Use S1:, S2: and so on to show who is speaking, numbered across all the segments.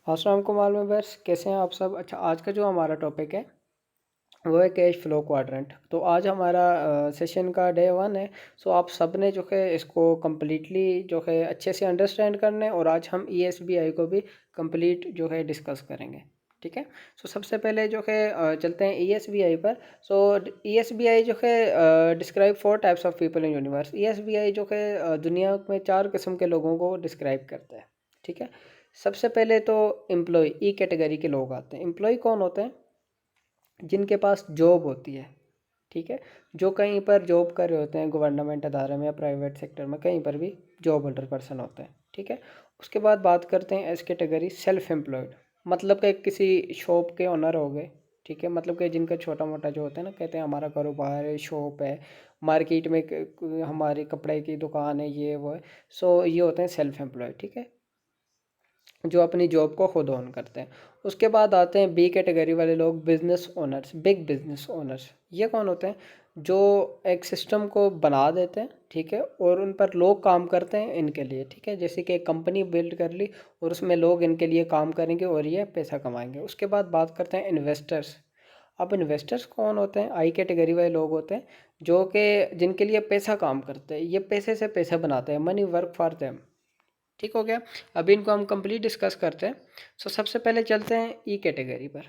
S1: अस्सलाम वालेकुम मेंबर्स, कैसे हैं आप सब। अच्छा, आज का जो हमारा टॉपिक है वो है कैश फ्लो क्वाड्रेंट। तो आज हमारा सेशन का डे 1 है। सो आप सब ने जो है इसको कम्प्लीटली जो है अच्छे से अंडरस्टैंड करना है और आज हम ESBI को भी कंप्लीट जो है डिस्कस करेंगे। ठीक है। सो सबसे पहले जो है चलते हैं ESBI पर। सो ESBI जो है describe 4 types of people in universe. ESBI जो है दुनिया में 4 किस्म के लोगों को डिस्क्राइब करता है। ठीक है। सबसे पहले तो एम्प्लॉय ई कैटेगरी के लोग आते हैं। एम्प्लॉय कौन होते हैं? जिनके पास जॉब होती है। ठीक है। जो कहीं पर जॉब कर रहे होते हैं, गवर्नमेंट अदारे में या प्राइवेट सेक्टर में, कहीं पर भी जॉब होल्डर पर्सन होते हैं। ठीक है। उसके बाद बात करते हैं एस कैटेगरी सेल्फ एम्प्लॉयड। मतलब कि किसी शॉप के ओनर हो गए। ठीक है। मतलब कि जिनका छोटा मोटा जो होता है ना, कहते हैं हमारा कारोबार है, शॉप है, मार्केट में हमारी कपड़े की दुकान है, ये वो है। सो ये होते हैं सेल्फ एम्प्लॉयड। ठीक है। जो अपनी जॉब को खुद ऑन करते हैं। उसके बाद आते हैं बी कैटेगरी वाले लोग, business owners, big business owners. ये कौन होते हैं? जो एक सिस्टम को बना देते हैं। ठीक है। और उन पर लोग काम करते हैं इनके लिए। ठीक है। जैसे कि एक कंपनी बिल्ड कर ली और उसमें लोग इनके लिए काम करेंगे और ये पैसा कमाएंगे। उसके बाद बात करते हैं इन्वेस्टर्स। अब इन्वेस्टर्स कौन होते हैं? आई कैटेगरी वाले लोग होते हैं जो कि जिनके लिए पैसा काम करते हैं, ये पैसे से पैसा बनाते हैं, मनी वर्क फॉर देम। ठीक हो गया। अभी इनको हम कंप्लीट डिस्कस करते हैं। सो सबसे पहले चलते हैं ई कैटेगरी पर,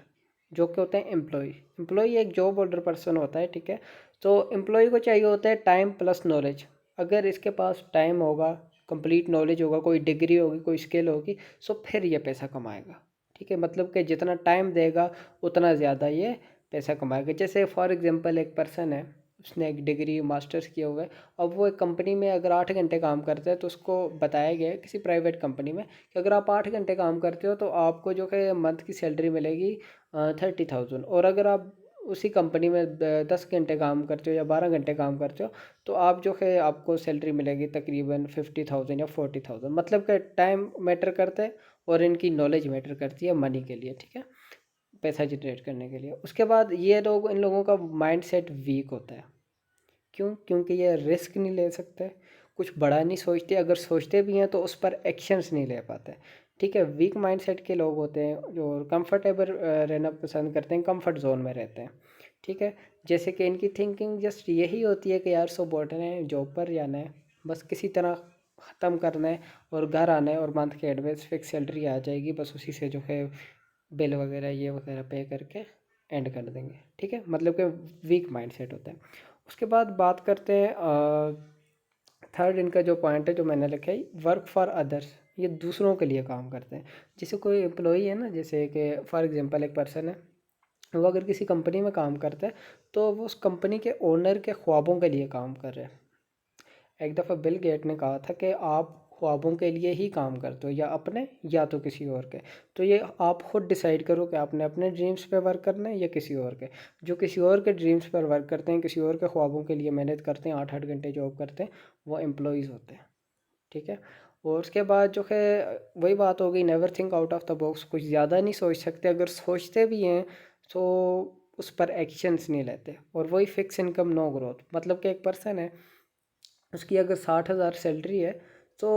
S1: जो कि होते हैं एम्प्लॉय। एम्प्लॉय एक जॉब होल्डर पर्सन होता है। ठीक है। तो एम्प्लॉय को चाहिए होता है टाइम प्लस नॉलेज। अगर इसके पास टाइम होगा, कंप्लीट नॉलेज होगा, कोई डिग्री होगी, कोई स्किल होगी, सो फिर ये पैसा कमाएगा। ठीक है। मतलब कि जितना टाइम देगा उतना ज़्यादा ये पैसा कमाएगा। जैसे फॉर एग्जांपल एक पर्सन है, उसने एक डिग्री मास्टर्स किया हुआ है। अब वो एक कंपनी में अगर 8 घंटे काम करता है तो उसको बताया गया है किसी प्राइवेट कंपनी में कि अगर आप 8 घंटे काम करते हो तो आपको जो है मंथ की सैलरी मिलेगी 30,000। और अगर आप उसी कंपनी में 10 घंटे काम करते हो या 12 घंटे काम करते हो तो आप जो है आपको सैलरी मिलेगी तकरीबन 50,000 या 40,000। मतलब कि टाइम मैटर करता है और इनकी नॉलेज मैटर करती है मनी के लिए। ठीक है। पैसा जनरेट करने के लिए। उसके बाद ये लोग, इन लोगों का माइंड सेट वीक होता है। क्यों? क्योंकि ये रिस्क नहीं ले सकते, कुछ बड़ा नहीं सोचते, अगर सोचते भी हैं तो उस पर एक्शंस नहीं ले पाते। ठीक है। वीक माइंडसेट के लोग होते हैं जो कंफर्टेबल रहना पसंद करते हैं, कंफर्ट जोन में रहते हैं। ठीक है। जैसे कि इनकी थिंकिंग जस्ट यही होती है कि यार सब बैठना है, जॉब पर जाना है, बस किसी तरह ख़त्म करना है और घर आना है और मंथ के एडवांस फिक्स सैलरी आ जाएगी, बस उसी से जो है बिल वगैरह ये वगैरह पे करके एंड कर देंगे। ठीक है। मतलब कि वीक माइंडसेट होता है। उसके बाद बात करते हैं थर्ड, इनका जो पॉइंट है जो मैंने लिखा है, वर्क फॉर अदर्स। ये दूसरों के लिए काम करते हैं। जैसे कोई एम्प्लॉई है ना, जैसे कि फॉर एग्जांपल एक पर्सन है, वो अगर किसी कंपनी में काम करता है तो वो उस कंपनी के ओनर के ख्वाबों के लिए काम कर रहे हैं। एक दफ़ा बिल गेट ने कहा था कि आप ख्वाबों के लिए ही काम करते हो, या अपने या तो किसी और के। तो ये आप खुद डिसाइड करो कि आपने अपने ड्रीम्स पे वर्क करना है या किसी और के। जो किसी और के ड्रीम्स पर वर्क करते हैं, किसी और के ख्वाबों के लिए मेहनत करते हैं, 8-8 घंटे जॉब करते हैं, वो एम्प्लॉयज़ होते हैं। ठीक है। और उसके बाद जो है वही बात हो गई, never think out of the box. कुछ ज़्यादा नहीं सोच सकते, अगर सोचते भी हैं तो उस पर एक्शंस नहीं लेते। और वही फिक्स इनकम नो ग्रोथ। मतलब कि एक पर्सन है, उसकी अगर 60,000 सैलरी है तो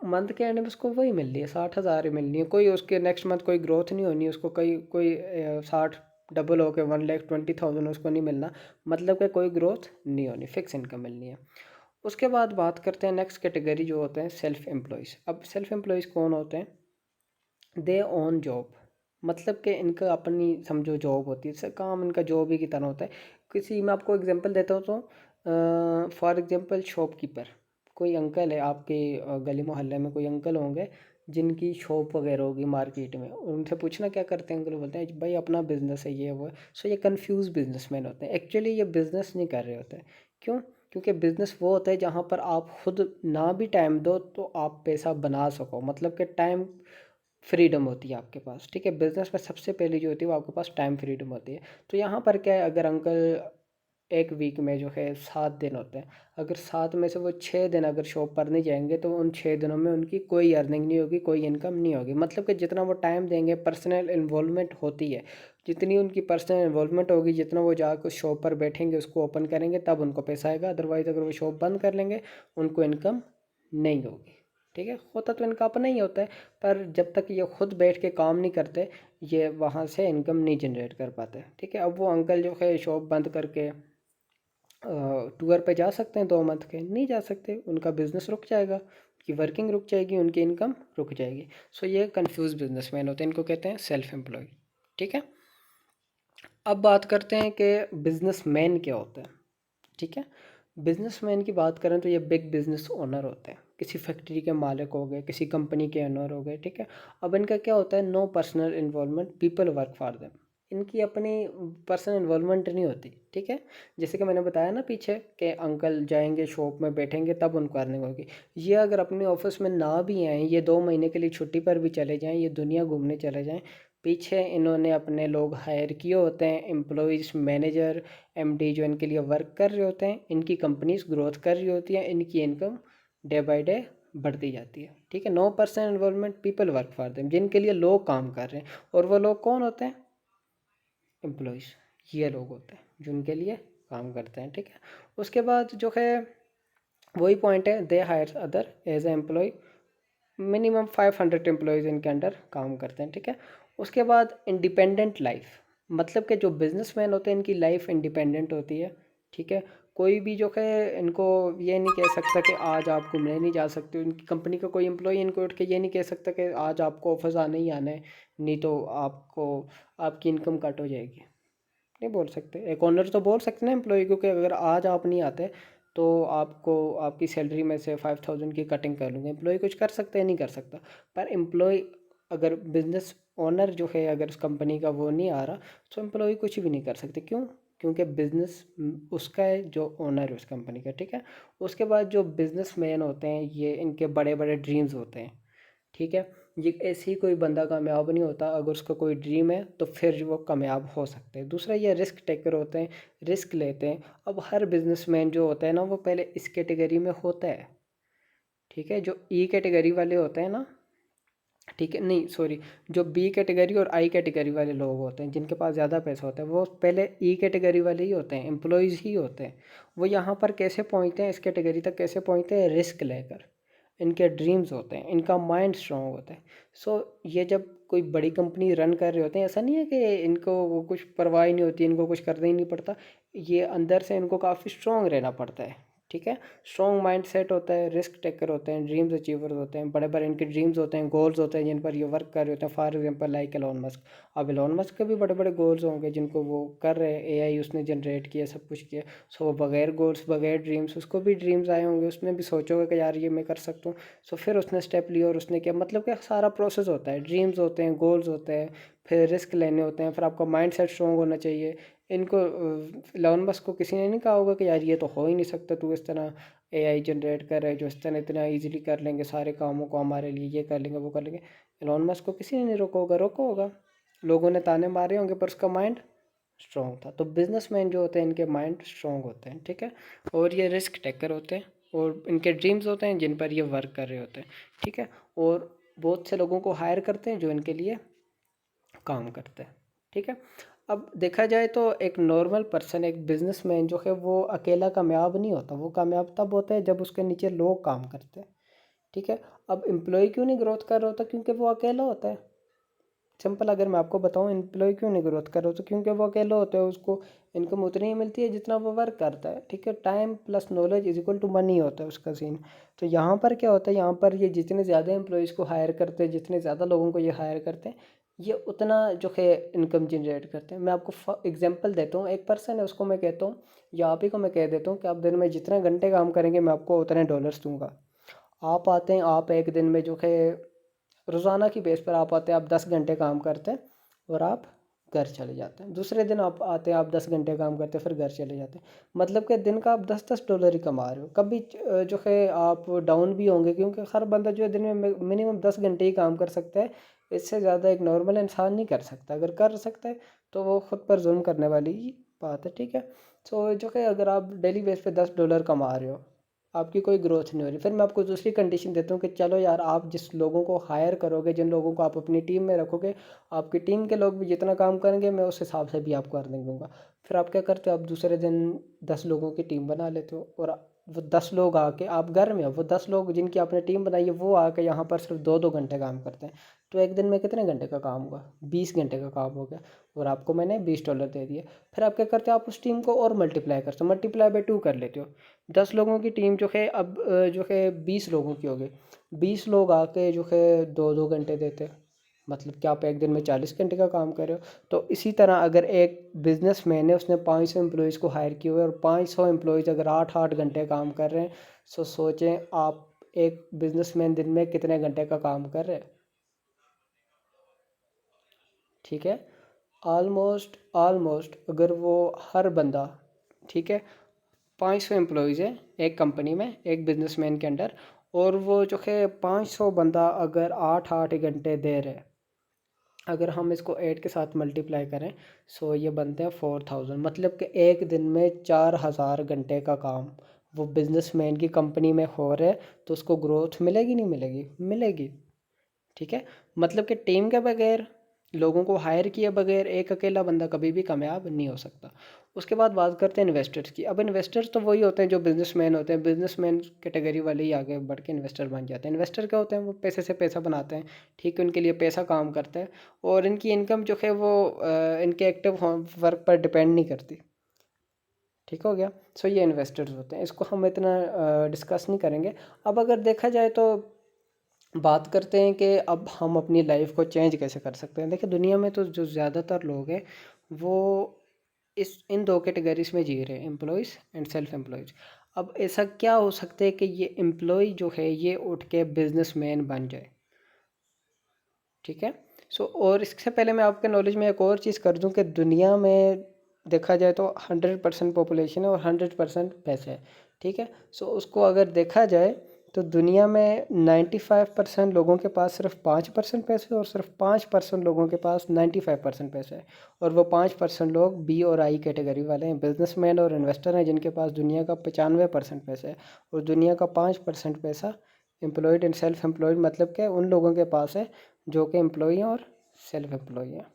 S1: मंथ के एंड में उसको वही मिल रही है, 60,000 ही मिलनी है। कोई उसके नेक्स्ट मंथ कोई ग्रोथ नहीं होनी है उसको, कोई 60 डबल हो के 1,20,000 उसको नहीं मिलना। मतलब कि कोई ग्रोथ नहीं होनी, फिक्स इनकम मिलनी है। उसके बाद बात करते हैं नेक्स्ट कैटेगरी जो होते हैं सेल्फ एम्प्लॉयज़। अब सेल्फ एम्प्लॉयज़ कौन होते हैं? दे ओन जॉब। मतलब कि इनका अपनी समझो जॉब होती है, काम इनका जॉब ही की तरह होता है। किसी मैं आपको एग्जांपल देता हूँ तो फॉर एग्जांपल शॉपकीपर। कोई अंकल है आपके गली मोहल्ले में, कोई अंकल होंगे जिनकी शॉप वगैरह होगी मार्केट में, और उनसे पूछना क्या करते हैं, अंकल बोलते हैं भाई अपना बिजनेस है, ये वो है। सो ये कंफ्यूज बिजनेसमैन होते हैं। एक्चुअली ये बिजनेस नहीं कर रहे होते। क्यों? क्योंकि बिजनेस वो होता है जहाँ पर आप खुद ना भी टाइम दो तो आप पैसा बना सको। मतलब कि टाइम फ्रीडम होती है आपके पास। ठीक है। बिजनेस में सबसे पहली जो होती है वो आपके पास टाइम फ्रीडम होती है। तो यहाँ पर क्या है, अगर अंकल एक वीक में जो है 7 दिन होते हैं, अगर 7 में से वो 6 दिन अगर शॉप पर नहीं जाएंगे तो उन 6 दिनों में उनकी कोई अर्निंग नहीं होगी, कोई इनकम नहीं होगी। मतलब कि जितना वो टाइम देंगे, पर्सनल इन्वॉल्वमेंट होती है, जितनी उनकी पर्सनल इन्वॉल्वमेंट होगी, जितना वो जाकर शॉप पर बैठेंगे, उसको ओपन करेंगे, तब उनको पैसा आएगा। अदरवाइज़ अगर वो शॉप बंद कर लेंगे, उनको इनकम नहीं होगी। ठीक है, होता तो इनका अपना ही होता है, पर जब तक ये खुद बैठ के काम नहीं करते ये वहाँ से इनकम नहीं जनरेट कर पाते। ठीक है, अब वो अंकल जो है शॉप बंद करके टूर पे जा सकते हैं 2 मंथ के? नहीं जा सकते, उनका बिज़नेस रुक जाएगा, उनकी वर्किंग रुक जाएगी, उनकी इनकम रुक जाएगी। सो ये कंफ्यूज बिजनेसमैन होते हैं, इनको कहते हैं सेल्फ एम्प्लॉय। ठीक है, अब बात करते हैं कि बिजनेसमैन क्या होता है। ठीक है, बिजनेसमैन की बात करें तो ये बिग बिजनेस ओनर होते हैं, किसी फैक्ट्री के मालिक हो गए, किसी कंपनी के ओनर हो गए। ठीक है, अब इनका क्या होता है, no personal involvement, people work for them. इनकी अपनी पर्सनल इन्वॉल्वमेंट नहीं होती। ठीक है, जैसे कि मैंने बताया ना पीछे कि अंकल जाएंगे शॉप में बैठेंगे तब उनको अर्निंग होगी। ये अगर अपने ऑफिस में ना भी आएँ, ये 2 महीने के लिए छुट्टी पर भी चले जाएँ, ये दुनिया घूमने चले जाएँ, पीछे इन्होंने अपने लोग हायर किए होते हैं, एम्प्लॉयज़, मैनेजर, एमडी जो इनके लिए वर्क कर रहे होते हैं, इनकी कंपनीज ग्रोथ कर रही होती है, इनकी इनकम डे बाय डे बढ़ती जाती है। ठीक है, 9% involvement, people work for them, जिनके लिए लोग काम कर रहे हैं। और वो लोग कौन होते हैं? एम्प्लॉयज़, ये लोग होते हैं जो उनके लिए काम करते हैं। ठीक है, उसके बाद जो है वही पॉइंट है, they hire other as a employ, minimum 500 employees इनके अंडर काम करते हैं। ठीक है, उसके बाद इंडिपेंडेंट लाइफ, मतलब कि जो बिजनेसमैन होते हैं इनकी लाइफ इंडिपेंडेंट होती है। ठीक है, कोई भी जो है इनको ये नहीं कह सकता कि आज आप घूमने नहीं जा सकते, उनकी कंपनी का कोई एम्प्लॉय इनको उठ के ये नहीं कह सकता कि आज आपको ऑफिस आना ही आना है, नहीं तो आपको आपकी इनकम कट हो जाएगी। नहीं बोल सकते। एक ओनर तो बोल सकते ना एम्प्लॉय को कि अगर आज आप नहीं आते तो आपको आपकी सैलरी में से 5,000 की कटिंग कर लूँगा। एम्प्लॉय कुछ कर सकता है? नहीं कर सकता। पर एम्प्लॉय अगर बिजनेस ओनर जो है अगर उस कंपनी का वो नहीं आ रहा तो एम्प्लॉय कुछ भी नहीं कर सकते। क्यों? क्योंकि बिजनेस उसका है जो ओनर है उस कंपनी का। ठीक है, उसके बाद जो बिजनेसमैन होते हैं ये इनके बड़े बड़े ड्रीम्स होते हैं। ठीक है, ये ऐसे ही कोई बंदा कामयाब नहीं होता, अगर उसका कोई ड्रीम है तो फिर वो कामयाब हो सकते हैं। दूसरा, ये रिस्क टेकर होते हैं, रिस्क लेते हैं। अब हर बिजनेसमैन जो होता है ना वो पहले इस कैटेगरी में होता है। ठीक है, जो ई कैटेगरी वाले होते हैं ना, ठीक है, नहीं सॉरी, जो बी कैटेगरी और आई कैटेगरी वाले लोग होते हैं जिनके पास ज़्यादा पैसा होता है वो पहले ई कैटेगरी वाले ही होते हैं, एम्प्लॉयज़ ही होते हैं। वो यहाँ पर कैसे पहुँचते हैं, इस कैटेगरी तक कैसे पहुँचते हैं? रिस्क लेकर। इनके ड्रीम्स होते हैं, इनका माइंड स्ट्रॉन्ग होता है। सो ये जब कोई बड़ी कंपनी रन कर रहे होते हैं, ऐसा नहीं है कि इनको वो कुछ परवाह ही नहीं होती, इनको कुछ करना ही नहीं पड़ता। ये अंदर से इनको काफ़ी स्ट्रॉन्ग रहना पड़ता है। ठीक है, स्ट्रॉन्ग माइंड सेट होता है, रिस्क टेकर होते हैं, ड्रीम्स अचीवर होते हैं, बड़े बड़े इनके ड्रीम्स होते हैं, गोल्स होते हैं जिन पर ये वर्क कर रहे होते हैं। For example like Elon Musk. अब एलोन मस्क के भी बड़े बड़े गोल्स होंगे जिनको वो कर रहे हैं, एआई उसने जनरेट किया, सब कुछ किया। सो वो बगैर गोल्स बगैर ड्रीम्स, उसको भी ड्रीम्स आए होंगे, उसने भी सोचा होगा कि यार ये मैं कर सकता हूँ। सो फिर उसने स्टेप लिया और उसने किया। मतलब कि सारा प्रोसेस होता है, ड्रीम्स होते हैं, गोल्स होते हैं, फिर रिस्क लेने होते हैं, फिर आपका माइंड सेट स्ट्रॉन्ग होना चाहिए। इनको एलोन मस्क को किसी ने नहीं कहा होगा कि यार ये तो हो ही नहीं सकता, तू इस तरह एआई जनरेट कर रहे हैं जो इस तरह इतना इजीली कर लेंगे सारे कामों को हमारे लिए, ये कर लेंगे वो कर लेंगे। एलोन मस्क को किसी ने नहीं रोका होगा, लोगों ने ताने मारे होंगे, पर उसका माइंड स्ट्रॉन्ग था। तो बिजनेसमैन जो होते हैं इनके माइंड स्ट्रॉन्ग होते हैं। ठीक है, और ये रिस्क टेकर होते हैं और इनके ड्रीम्स होते हैं जिन पर ये वर्क कर रहे होते हैं। ठीक है, और बहुत से लोगों को हायर करते हैं जो इनके लिए काम करते हैं। ठीक है, अब देखा जाए तो एक नॉर्मल पर्सन, एक बिजनेसमैन जो है वो अकेला कामयाब नहीं होता, वो कामयाब तब होता है जब उसके नीचे लोग काम करते हैं। ठीक है, अब एम्प्लॉय क्यों नहीं ग्रोथ कर रहा होता? क्योंकि वो अकेला होता है। सिंपल, अगर मैं आपको बताऊं एम्प्लॉय क्यों नहीं ग्रोथ कर रहा होता, क्योंकि वो अकेला होता है, उसको इनकम उतनी ही मिलती है जितना वो वर्क करता है। ठीक है, time plus knowledge is equal to money होता है उसका सीन। तो यहाँ पर क्या होता है, यहाँ पर ये जितने ज़्यादा एम्प्लॉयज़ को हायर करते हैं, जितने ज़्यादा लोगों को ये हायर करते हैं, ये उतना जो है इनकम जनरेट करते हैं। मैं आपको एग्जांपल देता हूँ, एक पर्सन है उसको मैं कहता हूँ, या आप ही को मैं कह देता हूँ कि आप दिन में जितने घंटे काम करेंगे मैं आपको उतने डॉलर्स दूंगा। आप आते हैं, आप एक दिन में जो है रोज़ाना की बेस पर आप आते हैं, आप 10 घंटे काम करते हैं और आप घर चले जाते हैं। दूसरे दिन आप आते हैं, आप 10 घंटे काम करते हैं, फिर घर चले जाते हैं। मतलब कि दिन का आप 10-10 डॉलर ही कमा रहे हो। कभी जो है आप डाउन भी होंगे, क्योंकि हर बंदा जो है दिन में मिनिमम 10 घंटे ही काम कर सकता है। इससे ज़्यादा एक नॉर्मल इंसान नहीं कर सकता। अगर कर सकता है तो वो खुद पर जुल्म करने वाली ही बात है। ठीक है, तो जो है अगर आप डेली बेस पे 10 डॉलर कमा रहे हो, आपकी कोई ग्रोथ नहीं हो रही, फिर मैं आपको दूसरी कंडीशन देता हूँ कि चलो यार, आप जिस लोगों को हायर करोगे, जिन लोगों को आप अपनी टीम में रखोगे, आपकी टीम के लोग भी जितना काम करेंगे मैं उस हिसाब से भी आपको अर्निंग दूंगा। फिर आप क्या करते हो, आप दूसरे दिन 10 लोगों की टीम बना लेते हो और वो 10 लोग आके, आप घर में हो, वो 10 लोग जिनकी आपने टीम बनाई है वो आके यहाँ पर सिर्फ 2-2 घंटे काम करते हैं, तो एक दिन में कितने घंटे का काम हुआ? 20 घंटे का काम हो गया, और आपको मैंने $20 दे दिए। फिर आप क्या करते हो, आप उस टीम को और मल्टीप्लाई करते हो, मल्टीप्लाई बाई 2 कर लेते हो। 10 लोगों की टीम जो है अब जो है 20 लोगों की हो गई। 20 लोग आके जो है 2-2 घंटे देते, मतलब कि आप एक दिन में 40 घंटे का काम कर रहे हो। तो इसी तरह अगर एक बिजनेसमैन है, उसने 500 एम्प्लॉयज़ को हायर किए हुए और 500 एम्प्लॉयज़ अगर 8-8 घंटे काम कर रहे हैं, सो सोचें आप एक बिजनेसमैन दिन में कितने घंटे का काम कर रहे हैं। ठीक है, ऑलमोस्ट ऑलमोस्ट अगर वो हर बंदा, ठीक है, 500 एम्प्लॉयज़ है एक कंपनी में, एक बिजनेसमैन के अंडर, और वो जो है 500 बंदा अगर 8-8 घंटे दे रहे हैं, अगर हम इसको 8 के साथ मल्टीप्लाई करें, सो ये बनते हैं 4000, मतलब कि एक दिन में 4000 घंटे का काम वो बिजनेसमैन की कंपनी में हो रहा है, तो उसको ग्रोथ मिलेगी नहीं मिलेगी? मिलेगी। ठीक है, मतलब कि टीम के बगैर, लोगों को हायर किए बगैर एक अकेला बंदा कभी भी कामयाब नहीं हो सकता। उसके बाद बात करते हैं इन्वेस्टर्स की। अब इन्वेस्टर्स तो वही होते हैं जो बिजनेसमैन होते हैं, बिजनेसमैन कैटेगरी वाले ही आगे बढ़ के इन्वेस्टर बन जाते हैं। इन्वेस्टर क्या होते हैं? वो पैसे से पैसा बनाते हैं, ठीक है, उनके लिए पैसा काम करता है, और इनकी इनकम जो है वो इनके एक्टिव वर्क पर डिपेंड नहीं करती। ठीक हो गया। सो ये इन्वेस्टर्स होते हैं, इसको हम इतना डिस्कस नहीं करेंगे। अब अगर देखा जाए तो बात करते हैं कि अब हम अपनी लाइफ को चेंज कैसे कर सकते हैं। देखिए, दुनिया में तो जो ज़्यादातर लोग हैं वो इस इन दो कैटेगरीज में जी रहे हैं, एम्प्लॉयज़ एंड सेल्फ एम्प्लॉयज़। अब ऐसा क्या हो सकता है कि ये एम्प्लॉय जो है ये उठ के बिजनेसमैन बन जाए? ठीक है। सो और इससे पहले मैं आपके नॉलेज में एक और चीज़ कर दूं कि दुनिया में देखा जाए तो 100% पॉपुलेशन है और 100% पैसे है। ठीक है। सो उसको अगर देखा जाए तो दुनिया में 95% लोगों के पास सिर्फ 5% पैसे और सिर्फ 5% लोगों के पास 95% पैसे है। और वो 5% लोग बी और आई कैटेगरी वाले हैं, बिजनेसमैन और इन्वेस्टर हैं, जिनके पास दुनिया का 95% पैसा है। और दुनिया का 5% पैसा एम्प्लॉयड एंड सेल्फ एम्प्लॉयड, मतलब कि उन लोगों के पास है जो कि एम्प्लॉई हैं और सेल्फ एम्प्लॉई हैं।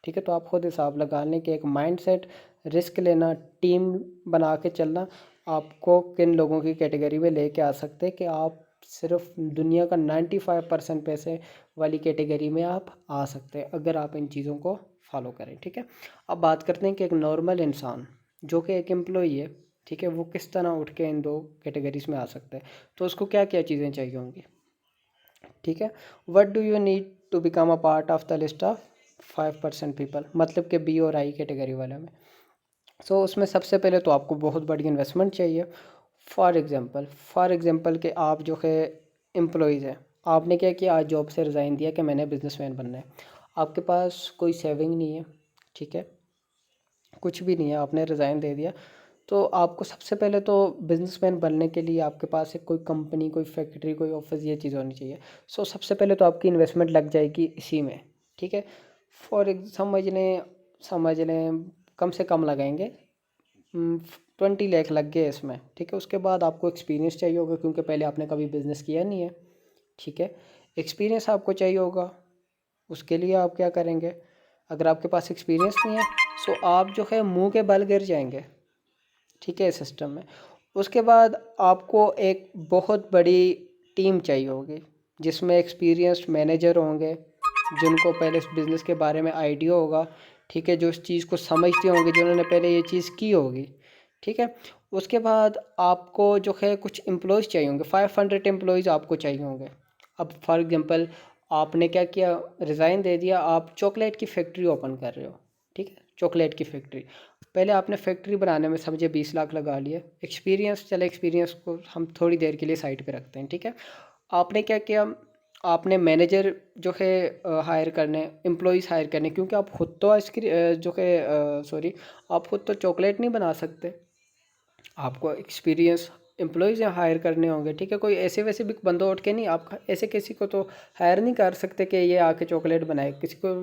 S1: ठीक है, तो आप खुद हिसाब लगा लें कि एक माइंडसेट, रिस्क लेना, टीम बना के चलना आपको किन लोगों की कैटेगरी में लेके आ सकते हैं कि आप सिर्फ दुनिया का 95% पैसे वाली कैटेगरी में आप आ सकते हैं अगर आप इन चीज़ों को फॉलो करें। ठीक है, अब बात करते हैं कि एक नॉर्मल इंसान जो कि एक एम्प्लॉई है, ठीक है, वो किस तरह उठ के इन दो कैटेगरीज में आ सकता है। तो उसको क्या क्या चीज़ें चाहिए होंगी? ठीक है, what do you need to become a part of the list of 5% people, मतलब कि बी और आई कैटेगरी वाले में। सो उसमें सबसे पहले तो आपको बहुत बड़ी इन्वेस्टमेंट चाहिए। फॉर एग्ज़ाम्पल कि आप जो है एम्प्लॉयज़ हैं, आपने क्या किया, आज जॉब से रिज़ाइन दिया कि मैंने बिजनेसमैन बनना है। आपके पास कोई सेविंग नहीं है, ठीक है, कुछ भी नहीं है, आपने रिज़ाइन दे दिया। तो आपको सबसे पहले तो बिजनेसमैन बनने के लिए आपके पास एक कोई कंपनी, कोई फैक्ट्री, कोई ऑफिस, ये चीज़ होनी चाहिए। सो सबसे पहले तो आपकी इन्वेस्टमेंट लग जाएगी इसी में। ठीक है, समझ लें कम से कम लगाएंगे 20 लाख लग गए इसमें। ठीक है, उसके बाद आपको एक्सपीरियंस चाहिए होगा क्योंकि पहले आपने कभी बिज़नेस किया नहीं है। ठीक है, एक्सपीरियंस आपको चाहिए होगा, उसके लिए आप क्या करेंगे? अगर आपके पास एक्सपीरियंस नहीं है सो आप जो है मुंह के बल गिर जाएंगे। ठीक है, सिस्टम में। उसके बाद आपको एक बहुत बड़ी टीम चाहिए होगी जिसमें एक्सपीरियंस्ड मैनेजर होंगे जिनको पहले इस बिज़नेस के बारे में आइडिया होगा। ठीक है, जो इस चीज़ को समझते होंगे, जिन्होंने पहले ये चीज़ की होगी। ठीक है, उसके बाद आपको जो है कुछ एम्प्लॉयज़ चाहिए होंगे, 500 एम्प्लॉयज़ आपको चाहिए होंगे। अब फॉर एग्जांपल आपने क्या किया, रिज़ाइन दे दिया, आप चॉकलेट की फैक्ट्री ओपन कर रहे हो। ठीक है, चॉकलेट की फैक्ट्री, पहले आपने फैक्ट्री बनाने में समझे 20 लाख लगा लिए। एक्सपीरियंस, चले एक्सपीरियंस को हम थोड़ी देर के लिए साइड पे रखते हैं। ठीक है, आपने क्या किया, आपने मैनेजर जो है हायर करने, एम्प्लॉयज़ हायर करने, क्योंकि आप खुद तो जो है सॉरी, आप खुद तो चॉकलेट नहीं बना सकते, आपको एक्सपीरियंस एम्प्लॉयज़ हायर करने होंगे। ठीक है, कोई ऐसे वैसे भी बंदा उठ के नहीं, आप ऐसे किसी को तो हायर नहीं कर सकते कि ये आके चॉकलेट बनाए। किसी को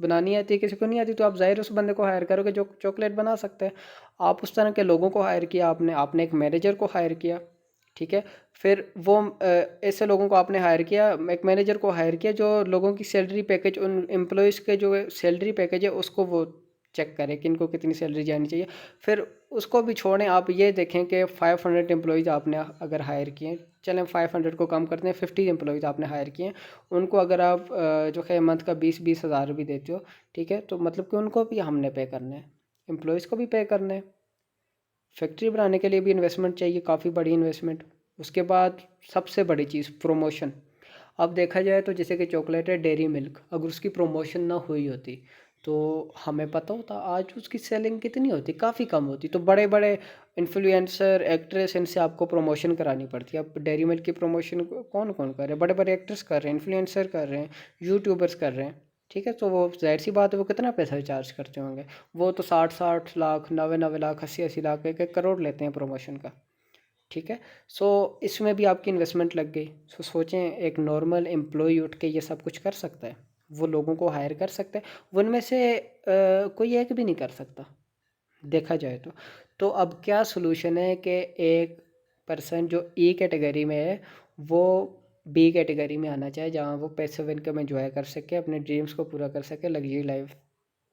S1: बनानी आती है, किसी को नहीं आती, तो आप ज़ाहिर उस बंदे को हायर करोगे जो चॉकलेट बना सकते हैं। आप उस तरह के लोगों को हायर किया, आपने एक मैनेजर को हायर किया। ठीक है, फिर वो ऐसे लोगों को आपने हायर किया, एक मैनेजर को हायर किया जो लोगों की सैलरी पैकेज, उन एम्प्लॉयज़ के जो सैलरी पैकेज है उसको वो चेक करें कि इनको कितनी सैलरी जानी चाहिए। फिर उसको भी छोड़ें, आप ये देखें कि 500 एम्प्लॉयज़ आपने अगर हायर किए हैं, चलें 500 को कम करते हैं, 50 एम्प्लॉयज़ आपने हायर किए हैं, उनको अगर आप जो है मंथ का 20-20 हज़ार भी देते हो, ठीक है, तो मतलब कि उनको भी हमने पे करना है, एम्प्लॉयज़ को भी पे करना है। फैक्ट्री बनाने के लिए भी इन्वेस्टमेंट चाहिए, काफ़ी बड़ी इन्वेस्टमेंट। उसके बाद सबसे बड़ी चीज़ प्रमोशन। अब देखा जाए तो जैसे कि चॉकलेट है, डेयरी मिल्क, अगर उसकी प्रमोशन ना हुई होती तो हमें पता होता आज उसकी सेलिंग कितनी होती, काफ़ी कम होती। तो बड़े बड़े इन्फ्लुएंसर, एक्ट्रेस, इनसे आपको प्रमोशन करानी पड़ती है। अब डेयरी मिल्क की प्रमोशन कौन कौन कर रहे हैं? बड़े बड़े एक्ट्रेस कर रहे हैं, इन्फ्लुएंसर कर रहे हैं, यूट्यूबर्स कर रहे हैं, ठीक है। तो वो जाहिर सी बात है वो कितना पैसा चार्ज करते होंगे। वो तो 60-60 लाख, 90-90 लाख, 80-80 लाख, 1-1 करोड़ लेते हैं प्रमोशन का, ठीक है। सो इसमें भी आपकी इन्वेस्टमेंट लग गई। सो सोचें, एक नॉर्मल एम्प्लॉय उठ के ये सब कुछ कर सकता है? वो लोगों को हायर कर सकता है? वो उनमें से कोई एक भी नहीं कर सकता, देखा जाए तो अब क्या सोल्यूशन है कि एक पर्सन जो ई कैटेगरी में है वो बी कैटेगरी में आना चाहे, जहाँ वो पैसिव इनकम एंजॉय कर सके, अपने ड्रीम्स को पूरा कर सके, लग्जरी लाइफ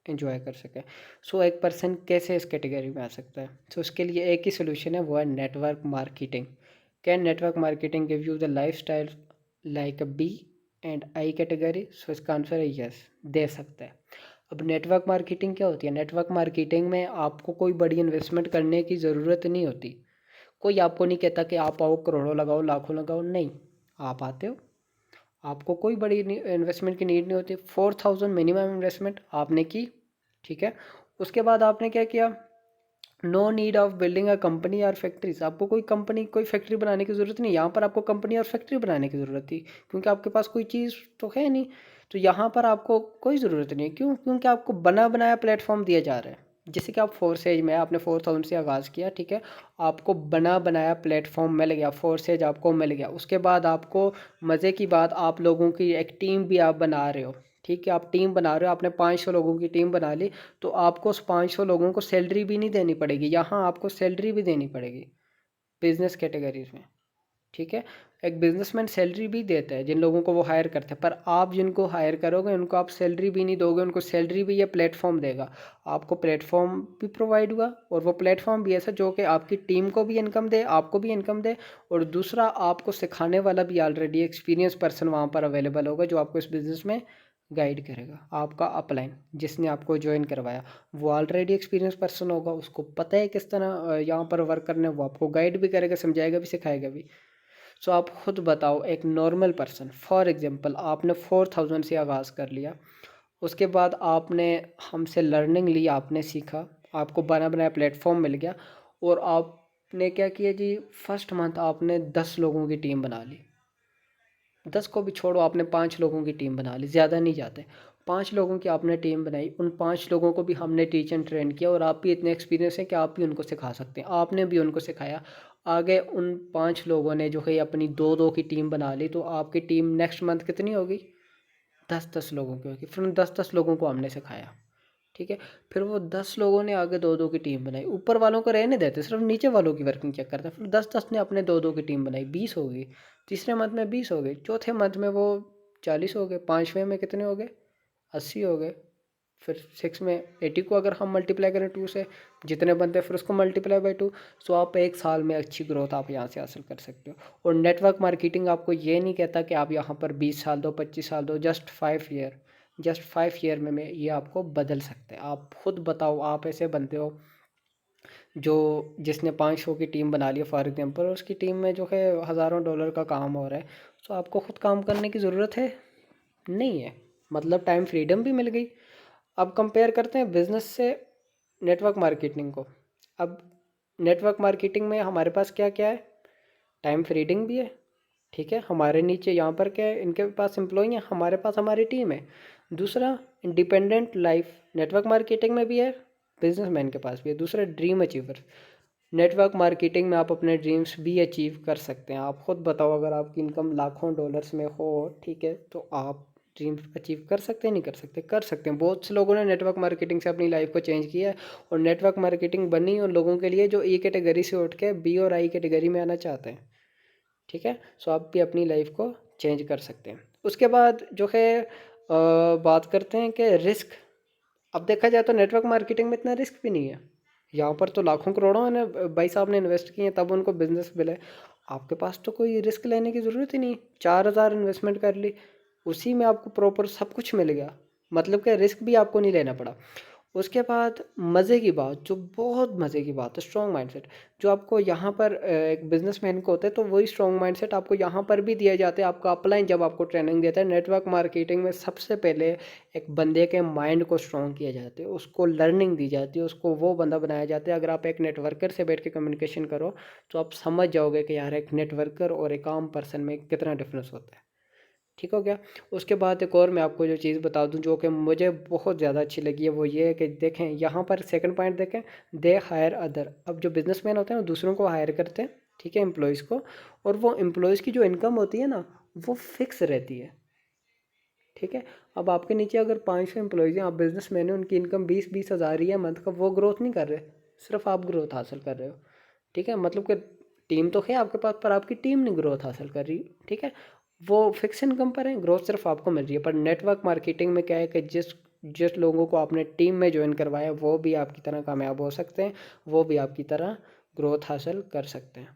S1: एंजॉय कर सके। सो एक पर्सन कैसे इस कैटेगरी में आ सकता है? सो उसके लिए एक ही सोल्यूशन है, वो है network marketing. Can network marketing give you the lifestyle like a B and I category? So इसका आंसर है यस, दे सकता है। अब नेटवर्क मार्केटिंग क्या होती है? नेटवर्क मार्केटिंग में आपको कोई बड़ी इन्वेस्टमेंट करने की ज़रूरत नहीं होती। कोई आपको नहीं कहता कि आप आओ करोड़ों लगाओ, लाखों लगाओ, नहीं। आप आते हो, आपको कोई बड़ी इन्वेस्टमेंट की नीड नहीं होती। 4000 मिनिमम इन्वेस्टमेंट आपने की, ठीक है। उसके बाद आपने क्या किया? No need of building a company और फैक्ट्रीज। आपको कोई कंपनी, कोई फैक्ट्री बनाने की ज़रूरत नहीं। यहाँ पर आपको कंपनी और फैक्ट्री बनाने की ज़रूरत थी, क्योंकि आपके पास कोई चीज़ तो है नहीं। तो यहाँ पर आपको कोई ज़रूरत नहीं है। क्यों? क्योंकि आपको बना बनाया प्लेटफॉर्म दिया जा रहा है। जैसे कि आप 4 स्टेज में, आपने 4000 से आगाज़ किया, ठीक है, आपको बना बनाया प्लेटफॉर्म मिल गया, 4 स्टेज आपको मिल गया। उसके बाद आपको मज़े की बात, आप लोगों की एक टीम भी आप बना रहे हो, ठीक है, आप टीम बना रहे हो, आपने 500 लोगों की टीम बना ली। तो आपको उस 500 लोगों को सैलरी भी नहीं देनी पड़ेगी, यहाँ आपको सैलरी भी देनी पड़ेगी बिजनेस कैटेगरीज में, ठीक है। एक बिजनेसमैन सैलरी भी देता है जिन लोगों को वो हायर करते हैं, पर आप जिनको हायर करोगे उनको आप सैलरी भी नहीं दोगे, उनको सैलरी भी ये प्लेटफॉर्म देगा। आपको प्लेटफॉर्म भी प्रोवाइड हुआ, और वो प्लेटफॉर्म भी ऐसा जो कि आपकी टीम को भी इनकम दे, आपको भी इनकम दे, और दूसरा आपको सिखाने वाला भी ऑलरेडी एक्सपीरियंस पर्सन वहाँ पर अवेलेबल होगा जो आपको इस बिज़नेस में गाइड करेगा। आपका अपलाइन जिसने आपको ज्वाइन करवाया वो ऑलरेडी एक्सपीरियंस पर्सन होगा, उसको पता है किस तरह यहाँ पर वर्क करना है, वो आपको गाइड भी करेगा, समझाएगा भी, सिखाएगा भी। सो आप खुद बताओ, एक नॉर्मल पर्सन, फॉर एग्जांपल आपने 4000 से आगाज़ कर लिया, उसके बाद आपने हमसे लर्निंग ली, आपने सीखा, आपको बना बनाया प्लेटफॉर्म मिल गया, और आपने क्या किया जी, फर्स्ट मंथ आपने 10 लोगों की टीम बना ली। 10 को भी छोड़ो, आपने 5 लोगों की टीम बना ली, ज़्यादा नहीं जाते। 5 लोगों की आपने टीम बनाई, उन 5 लोगों को भी हमने टीच एंड ट्रेन किया, और आप भी इतने एक्सपीरियंस हैं कि आप भी उनको सिखा सकते हैं, आपने भी उनको सिखाया। आगे उन 5 लोगों ने जो है अपनी 2-2 की टीम बना ली, तो आपकी टीम नेक्स्ट मंथ कितनी होगी? 10-10 लोगों की होगी। फिर उन 10-10 लोगों को हमने सिखाया, ठीक है। फिर वो 10 लोगों ने आगे 2-2 की टीम बनाई, ऊपर वालों को रहने देते, सिर्फ नीचे वालों की वर्किंग चेक करते। फिर 10-10 ने अपने 2-2 की टीम बनाई, 20 हो गई। तीसरे मंथ में 20 हो गई, चौथे मंथ में वो 40 हो गए, पाँचवें में कितने हो गए? 80 हो गए। फिर 6 में 80 को अगर हम मल्टीप्लाई करें 2 से, जितने बनते हैं फिर उसको मल्टीप्लाई बाई 2। सो आप एक साल में अच्छी ग्रोथ आप यहाँ से हासिल कर सकते हो। और नेटवर्क मार्केटिंग आपको ये नहीं कहता कि आप यहाँ पर 20 साल दो, 25 साल दो, जस्ट 5 ईयर में ये आपको बदल सकते हैं। आप खुद बताओ, आप ऐसे बनते हो जो जिसने 500 की टीम बना लिया फॉर एग्जांपल, और उसकी टीम में जो है हज़ारों डॉलर का काम हो रहा है, तो आपको खुद काम करने की ज़रूरत है नहीं है, मतलब टाइम फ्रीडम भी मिल गई। अब कंपेयर करते हैं बिज़नेस से नेटवर्क मार्केटिंग को। अब नेटवर्क मार्केटिंग में हमारे पास क्या क्या है? टाइम फ्रीडिंग भी है, ठीक है, हमारे नीचे यहाँ पर क्या है, इनके पास एम्प्लॉई हैं, हमारे पास हमारी टीम है। दूसरा, इंडिपेंडेंट लाइफ नेटवर्क मार्केटिंग में भी है, बिजनेसमैन के पास भी है। दूसरा, ड्रीम अचीवर। नेटवर्क मार्केटिंग में आप अपने ड्रीम्स भी अचीव कर सकते हैं। आप खुद बताओ, अगर आपकी इनकम लाखों डॉलर्स में हो, ठीक है, तो आप ड्रीम्स अचीव कर सकते हैं? नहीं कर सकते? कर सकते हैं। बहुत से लोगों ने नेटवर्क मार्केटिंग से अपनी लाइफ को चेंज किया है, और नेटवर्क मार्केटिंग बनी उन लोगों के लिए जो ई कैटेगरी से उठ के बी और आई कैटेगरी में आना चाहते हैं, ठीक है। सो आप भी अपनी लाइफ को चेंज कर सकते हैं। उसके बाद जो है बात करते हैं कि रिस्क अब देखा जाए तो नेटवर्क मार्केटिंग में इतना रिस्क भी नहीं है। यहाँ पर तो लाखों करोड़ों ने भाई साहब ने इन्वेस्ट किए हैं तब उनको बिजनेस मिले। आपके पास तो कोई रिस्क लेने की ज़रूरत ही नहीं। 4,000 इन्वेस्टमेंट कर ली, उसी में आपको प्रॉपर सब कुछ मिल गया। मतलब कि रिस्क भी आपको नहीं लेना पड़ा। उसके बाद मज़े की बात, जो बहुत मज़े की बात है, स्ट्रॉन्ग माइंडसेट। जो आपको यहाँ पर एक बिजनेसमैन को होता है, तो वही स्ट्रॉन्ग माइंडसेट आपको यहाँ पर भी दिया जाता है। आपका अपलाइन जब आपको ट्रेनिंग देता है नेटवर्क मार्केटिंग में, सबसे पहले एक बंदे के माइंड को स्ट्रॉन्ग किया जाता है, उसको लर्निंग दी जाती है, उसको वो बंदा बनाया जाता है। अगर आप एक नेटवर्कर से बैठ के कम्युनिकेशन करो तो आप समझ जाओगे कि यार एक नेटवर्कर और एक आम पर्सन में कितना डिफरेंस होता है। ठीक हो गया। उसके बाद एक और मैं आपको जो चीज़ बता दूं जो कि मुझे बहुत ज़्यादा अच्छी लगी है, वो ये है कि देखें यहाँ पर सेकंड पॉइंट देखें, दे हायर अदर। अब जो बिजनेसमैन होते हैं ना दूसरों को हायर करते हैं, ठीक है, एम्प्लॉयज़ को। और वो एम्प्लॉयज़ की जो इनकम होती है ना, वो फिक्स रहती है। ठीक है। अब आपके नीचे अगर 500 एम्प्लॉयज़ हैं, आप बिजनेसमैन हैं, उनकी इनकम 20-20 हज़ार ही है मंथ का, वो ग्रोथ नहीं कर रहे, सिर्फ आप ग्रोथ हासिल कर रहे हो। ठीक है, मतलब कि टीम तो है आपके पास पर आपकी टीम नहीं ग्रोथ हासिल कर रही। ठीक है, वो फिक्स इनकम पर है, ग्रोथ सिर्फ आपको मिल रही है। पर नेटवर्क मार्केटिंग में क्या है कि जिस जिस लोगों को आपने टीम में ज्वाइन करवाया वो भी आपकी तरह कामयाब हो सकते हैं, वो भी आपकी तरह ग्रोथ हासिल कर सकते हैं।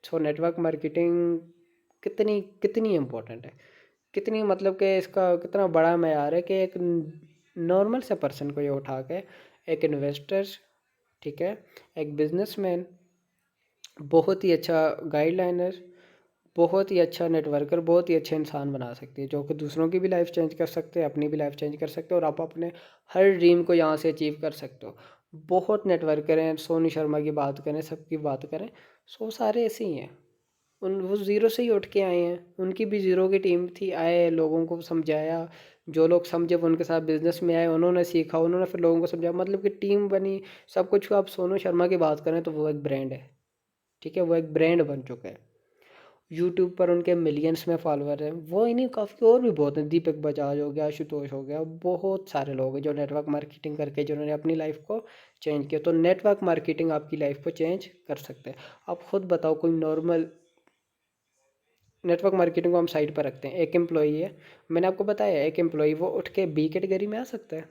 S1: सो नेटवर्क मार्केटिंग कितनी कितनी इम्पोर्टेंट है, कितनी मतलब कि इसका कितना बड़ा मैयार है कि एक नॉर्मल से पर्सन को ये उठा के एक इन्वेस्टर, ठीक है, एक बिजनेसमैन, बहुत ही अच्छा गाइडलाइनर, बहुत ही अच्छा नेटवर्कर, बहुत ही अच्छे इंसान बना सकती है, जो कि दूसरों की भी लाइफ चेंज कर सकते हैं, अपनी भी लाइफ चेंज कर सकते हैं, और आप अपने हर ड्रीम को यहाँ से अचीव कर सकते हो। बहुत नेटवर्कर हैं, सोनू शर्मा की बात करें, सबकी बात करें, सो सारे ऐसे ही हैं। उन वो ज़ीरो से ही उठ के आए हैं, उनकी भी ज़ीरो की टीम थी, आए लोगों को समझाया, जो लोग समझे वो उनके साथ बिजनेस में आए, उन्होंने सीखा, उन्होंने फिर लोगों को समझाया, मतलब कि टीम बनी, सब कुछ। आप सोनू शर्मा की बात करें तो वो एक ब्रांड है। ठीक है, वो एक ब्रांड बन चुका है। यूट्यूब पर उनके मिलियंस में फॉलोअर हैं। वो ही नहीं, काफ़ी और भी बहुत हैं, दीपक बजाज हो गया, आशुतोष हो गया, बहुत सारे लोग हैं जो नेटवर्क मार्केटिंग करके जिन्होंने अपनी लाइफ को चेंज किया। तो नेटवर्क मार्केटिंग आपकी लाइफ को चेंज कर सकते हैं। आप खुद बताओ, कोई नॉर्मल नेटवर्क मार्केटिंग को हम साइड पर रखते हैं, एक एम्प्लॉई है, मैंने आपको बताया एक एम्प्लॉई, वो उठ के बी कैटेगरी में आ सकता है?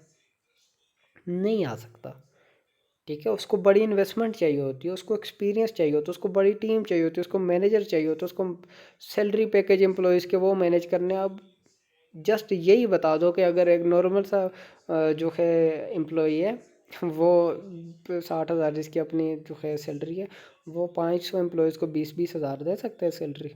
S1: नहीं आ सकता। ठीक है, उसको बड़ी इन्वेस्टमेंट चाहिए होती है, उसको एक्सपीरियंस चाहिए होता है, उसको बड़ी टीम चाहिए होती है, उसको मैनेजर चाहिए होता है, उसको सैलरी पैकेज एम्प्लॉयज़ के वो मैनेज करने। अब जस्ट यही बता दो कि अगर एक नॉर्मल सा जो है एम्प्लॉई है, वो 60,000 जिसकी अपनी जो है सैलरी है, वो 500 एम्प्लॉयज़ को 20-20 हज़ार दे सकते हैं सैलरी?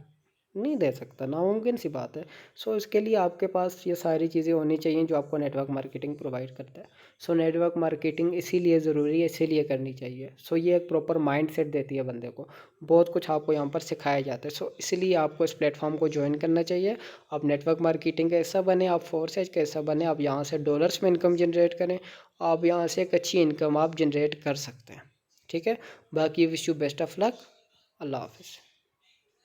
S1: नहीं दे सकता, नामुमकिन सी बात है। सो इसके लिए आपके पास ये सारी चीज़ें होनी चाहिए जो आपको नेटवर्क मार्केटिंग प्रोवाइड करता है। सो नेटवर्क मार्केटिंग इसीलिए ज़रूरी है, इसीलिए करनी चाहिए। सो ये एक प्रॉपर माइंड सेट देती है बंदे को, बहुत कुछ आपको यहाँ पर सिखाया जाता है। सो इसलिए आपको इस प्लेटफॉर्म को ज्वाइन करना चाहिए। आप नेटवर्क मार्केटिंग का हिस्सा बने, आप फोर्सेज का हिस्सा बने, आप यहाँ से डॉलर्स में इनकम जनरेट करें, आप यहाँ से एक अच्छी इनकम आप जनरेट कर सकते हैं। ठीक है, बाकी wish you best of luck. अल्लाह हाफिज़।